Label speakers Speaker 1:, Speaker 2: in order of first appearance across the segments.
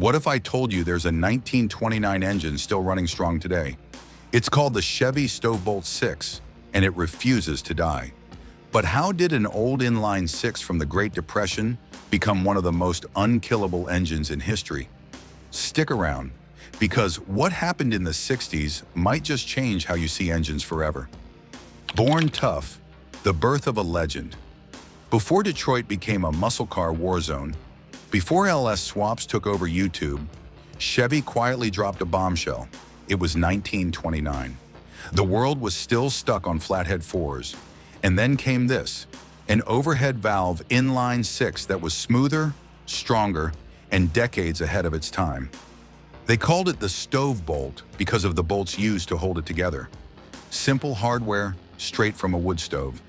Speaker 1: What if I told you there's a 1929 engine still running strong today? It's called the Chevy Stovebolt Six, and it refuses to die. But how did an old inline-six from the Great Depression become one of the most unkillable engines in history? Stick around, because what happened in the 60s might just change how you see engines forever. Born tough, the birth of a legend. Before Detroit became a muscle car war zone, before LS swaps took over YouTube, Chevy quietly dropped a bombshell. It was 1929. The world was still stuck on flathead fours. And then came this, an overhead valve inline-six that was smoother, stronger, and decades ahead of its time. They called it the Stovebolt because of the bolts used to hold it together. Simple hardware, straight from a wood stove.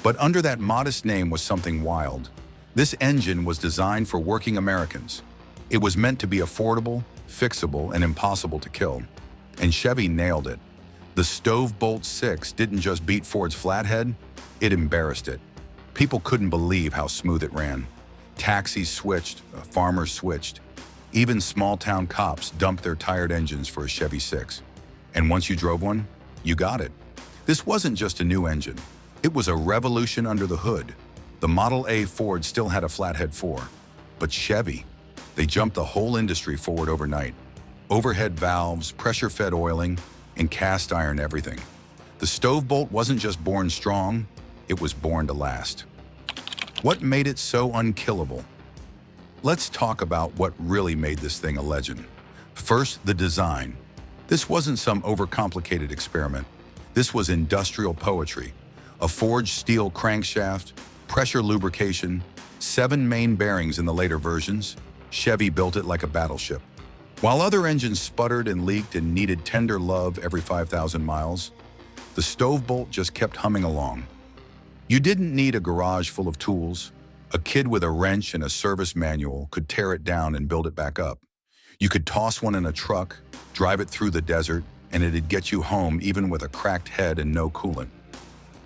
Speaker 1: But under that modest name was something wild. This engine was designed for working Americans. It was meant to be affordable, fixable, and impossible to kill. And Chevy nailed it. The Stovebolt Six didn't just beat Ford's flathead, it embarrassed it. People couldn't believe how smooth it ran. Taxis switched, farmers switched. Even small-town cops dumped their tired engines for a Chevy Six. And once you drove one, you got it. This wasn't just a new engine. It was a revolution under the hood. The Model A Ford still had a flathead four. But Chevy, they jumped the whole industry forward overnight. Overhead valves, pressure-fed oiling, and cast iron everything. The Stovebolt wasn't just born strong, it was born to last. What made it so unkillable? Let's talk about what really made this thing a legend. First, the design. This wasn't some overcomplicated experiment. This was industrial poetry. A forged steel crankshaft, pressure lubrication, 7 main bearings in the later versions. Chevy built it like a battleship. While other engines sputtered and leaked and needed tender love every 5,000 miles, the Stovebolt just kept humming along. You didn't need a garage full of tools. A kid with a wrench and a service manual could tear it down and build it back up. You could toss one in a truck, drive it through the desert, and it'd get you home even with a cracked head and no coolant.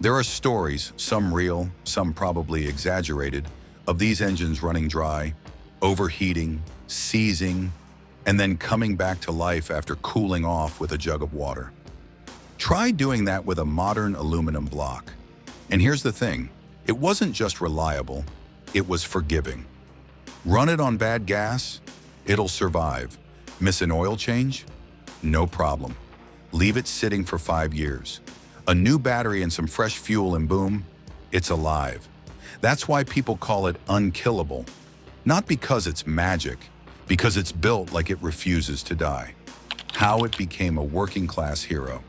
Speaker 1: There are stories, some real, some probably exaggerated, of these engines running dry, overheating, seizing, and then coming back to life after cooling off with a jug of water. Try doing that with a modern aluminum block. And here's the thing, it wasn't just reliable, it was forgiving. Run it on bad gas, it'll survive. Miss an oil change? No problem. Leave it sitting for 5 years. A new battery and some fresh fuel and boom, it's alive. That's why people call it unkillable. Not because it's magic, because it's built like it refuses to die. How it became a working class hero.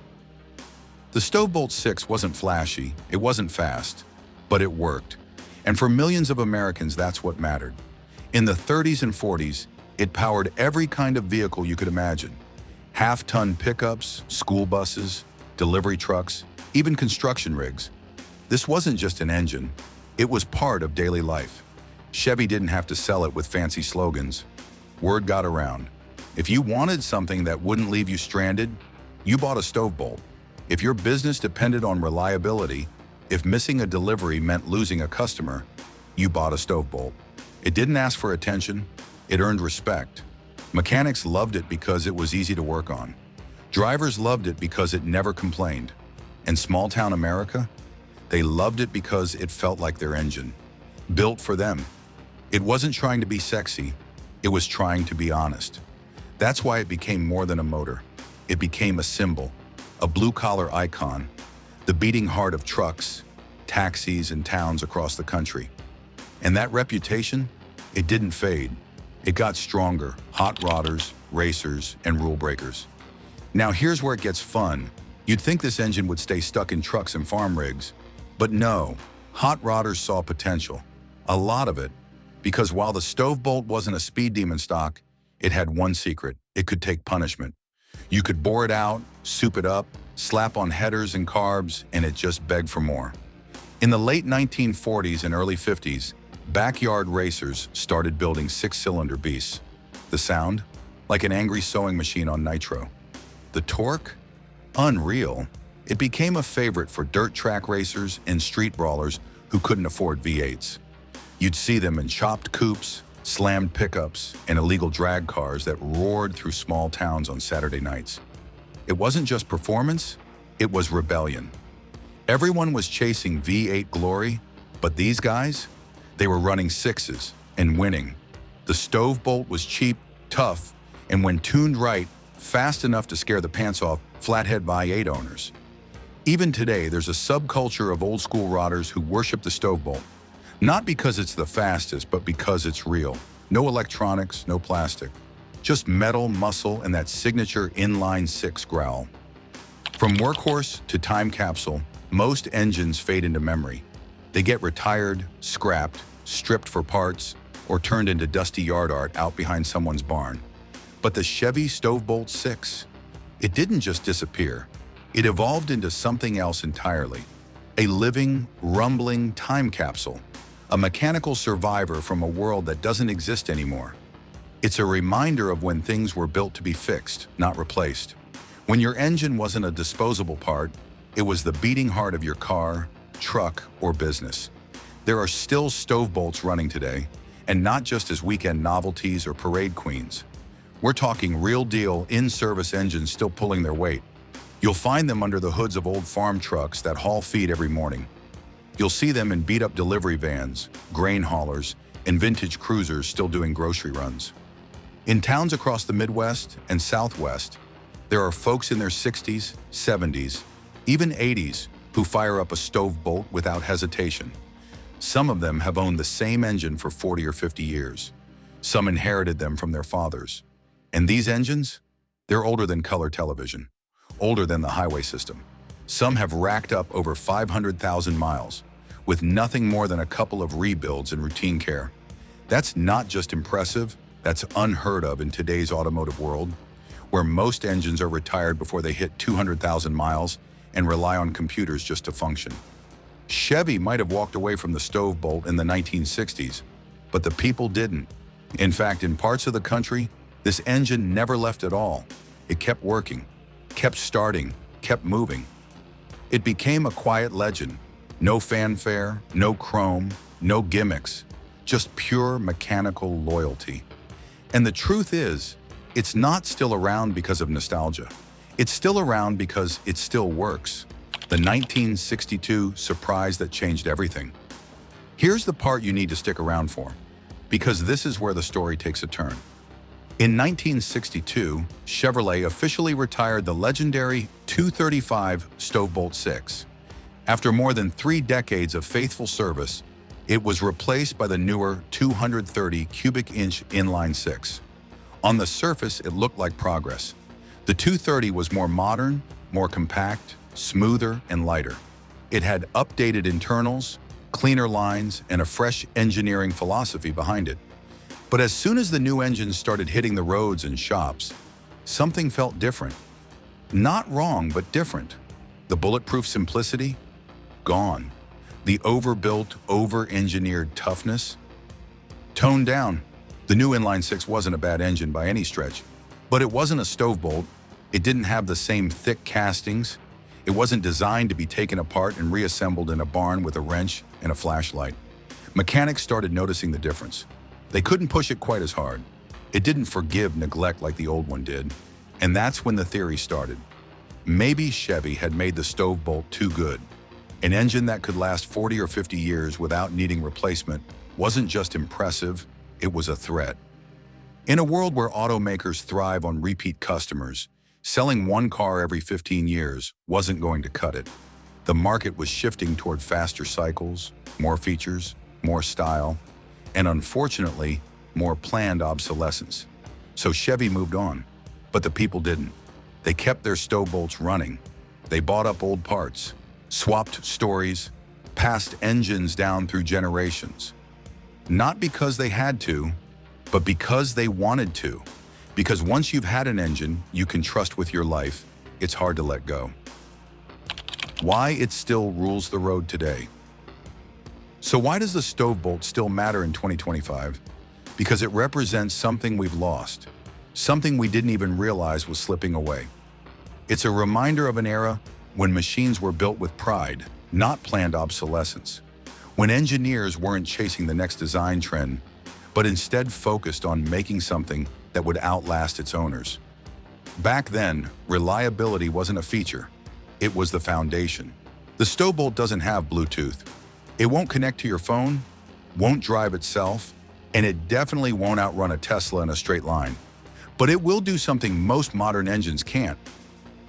Speaker 1: The Stovebolt Six wasn't flashy, it wasn't fast, but it worked. And for millions of Americans, that's what mattered. In the 30s and 40s, it powered every kind of vehicle you could imagine. Half-ton pickups, school buses, delivery trucks, even construction rigs. This wasn't just an engine, it was part of daily life. Chevy didn't have to sell it with fancy slogans. Word got around. If you wanted something that wouldn't leave you stranded, you bought a Stovebolt. If your business depended on reliability, if missing a delivery meant losing a customer, you bought a Stovebolt. It didn't ask for attention, it earned respect. Mechanics loved it because it was easy to work on. Drivers loved it because it never complained. And small-town America? They loved it because it felt like their engine. Built for them. It wasn't trying to be sexy, it was trying to be honest. That's why it became more than a motor. It became a symbol, a blue-collar icon, the beating heart of trucks, taxis, and towns across the country. And that reputation, it didn't fade. It got stronger, hot rodders, racers, and rule breakers. Now here's where it gets fun. You'd think this engine would stay stuck in trucks and farm rigs, but no, hot rodders saw potential. A lot of it, because while the Stovebolt wasn't a speed demon stock, it had one secret: it could take punishment. You could bore it out, soup it up, slap on headers and carbs, and it just begged for more. In the late 1940s and early 50s, backyard racers started building 6-cylinder beasts. The sound? Like an angry sewing machine on nitro. The torque? Unreal. It became a favorite for dirt track racers and street brawlers who couldn't afford V8s. You'd see them in chopped coupes, slammed pickups, and illegal drag cars that roared through small towns on Saturday nights. It wasn't just performance, it was rebellion. Everyone was chasing V8 glory, but these guys, they were running sixes and winning. The Stovebolt was cheap, tough, and when tuned right, fast enough to scare the pants off flathead V8 owners. Even today, there's a subculture of old-school rodders who worship the Stovebolt. Not because it's the fastest, but because it's real. No electronics, no plastic. Just metal, muscle, and that signature inline-six growl. From workhorse to time capsule, most engines fade into memory. They get retired, scrapped, stripped for parts, or turned into dusty yard art out behind someone's barn. But the Chevy Stovebolt Six, it didn't just disappear. It evolved into something else entirely. A living, rumbling time capsule. A mechanical survivor from a world that doesn't exist anymore. It's a reminder of when things were built to be fixed, not replaced. When your engine wasn't a disposable part, it was the beating heart of your car, truck, or business. There are still Stovebolts running today, and not just as weekend novelties or parade queens. We're talking real-deal, in-service engines still pulling their weight. You'll find them under the hoods of old farm trucks that haul feed every morning. You'll see them in beat-up delivery vans, grain haulers, and vintage cruisers still doing grocery runs. In towns across the Midwest and Southwest, there are folks in their 60s, 70s, even 80s who fire up a Stovebolt without hesitation. Some of them have owned the same engine for 40 or 50 years. Some inherited them from their fathers. And these engines? They're older than color television, older than the highway system. Some have racked up over 500,000 miles, with nothing more than a couple of rebuilds and routine care. That's not just impressive, that's unheard of in today's automotive world, where most engines are retired before they hit 200,000 miles and rely on computers just to function. Chevy might have walked away from the Stovebolt in the 1960s, but the people didn't. In fact, in parts of the country, this engine never left at all. It kept working, kept starting, kept moving. It became a quiet legend. No fanfare, no chrome, no gimmicks, just pure mechanical loyalty. And the truth is, it's not still around because of nostalgia. It's still around because it still works. The 1962 surprise that changed everything. Here's the part you need to stick around for, because this is where the story takes a turn. In 1962, Chevrolet officially retired the legendary 235 Stovebolt Six. After more than 3 decades of faithful service, it was replaced by the newer 230 cubic inch inline-six. On the surface, it looked like progress. The 230 was more modern, more compact, smoother, and lighter. It had updated internals, cleaner lines, and a fresh engineering philosophy behind it. But as soon as the new engines started hitting the roads and shops, something felt different. Not wrong, but different. The bulletproof simplicity? Gone. The overbuilt, over-engineered toughness? Toned down. The new inline-six wasn't a bad engine by any stretch, but it wasn't a Stovebolt. It didn't have the same thick castings. It wasn't designed to be taken apart and reassembled in a barn with a wrench and a flashlight. Mechanics started noticing the difference. They couldn't push it quite as hard. It didn't forgive neglect like the old one did. And that's when the theory started. Maybe Chevy had made the Stovebolt too good. An engine that could last 40 or 50 years without needing replacement wasn't just impressive, it was a threat. In a world where automakers thrive on repeat customers, selling one car every 15 years wasn't going to cut it. The market was shifting toward faster cycles, more features, more style, and unfortunately, more planned obsolescence. So Chevy moved on, but the people didn't. They kept their Stovebolts running. They bought up old parts, swapped stories, passed engines down through generations. Not because they had to, but because they wanted to. Because once you've had an engine you can trust with your life, it's hard to let go. Why it still rules the road today. So why does the Stovebolt still matter in 2025? Because it represents something we've lost, something we didn't even realize was slipping away. It's a reminder of an era when machines were built with pride, not planned obsolescence. When engineers weren't chasing the next design trend, but instead focused on making something that would outlast its owners. Back then, reliability wasn't a feature. It was the foundation. The Stovebolt doesn't have Bluetooth. It won't connect to your phone, won't drive itself, and it definitely won't outrun a Tesla in a straight line. But it will do something most modern engines can't.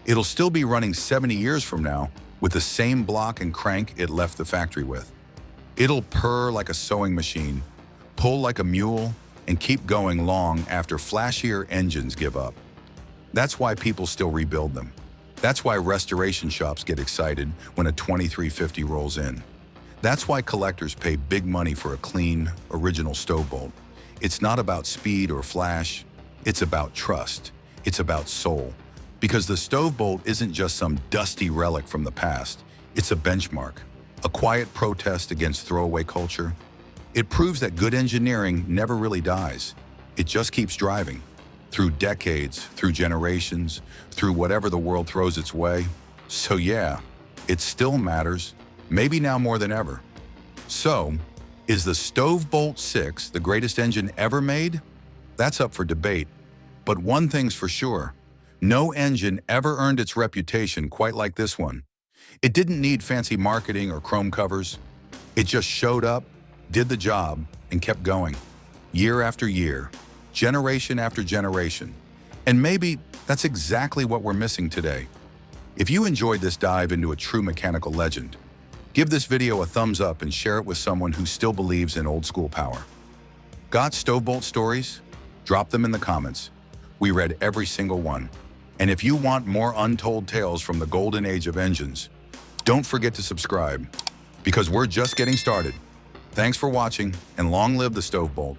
Speaker 1: It'll still be running 70 years from now with the same block and crank it left the factory with. It'll purr like a sewing machine, pull like a mule, and keep going long after flashier engines give up. That's why people still rebuild them. That's why restoration shops get excited when a 2350 rolls in. That's why collectors pay big money for a clean, original Stovebolt. It's not about speed or flash, it's about trust. It's about soul. Because the Stovebolt isn't just some dusty relic from the past, it's a benchmark, a quiet protest against throwaway culture. It proves that good engineering never really dies. It just keeps driving. Through decades, through generations, through whatever the world throws its way. So yeah, it still matters, maybe now more than ever. So, is the Stovebolt 6 the greatest engine ever made? That's up for debate. But one thing's for sure, no engine ever earned its reputation quite like this one. It didn't need fancy marketing or chrome covers. It just showed up, did the job, and kept going. Year after year, generation after generation. And maybe that's exactly what we're missing today. If you enjoyed this dive into a true mechanical legend, give this video a thumbs up and share it with someone who still believes in old school power. Got Stovebolt stories? Drop them in the comments. We read every single one. And if you want more untold tales from the golden age of engines, don't forget to subscribe, because we're just getting started. Thanks for watching, and long live the Stovebolt.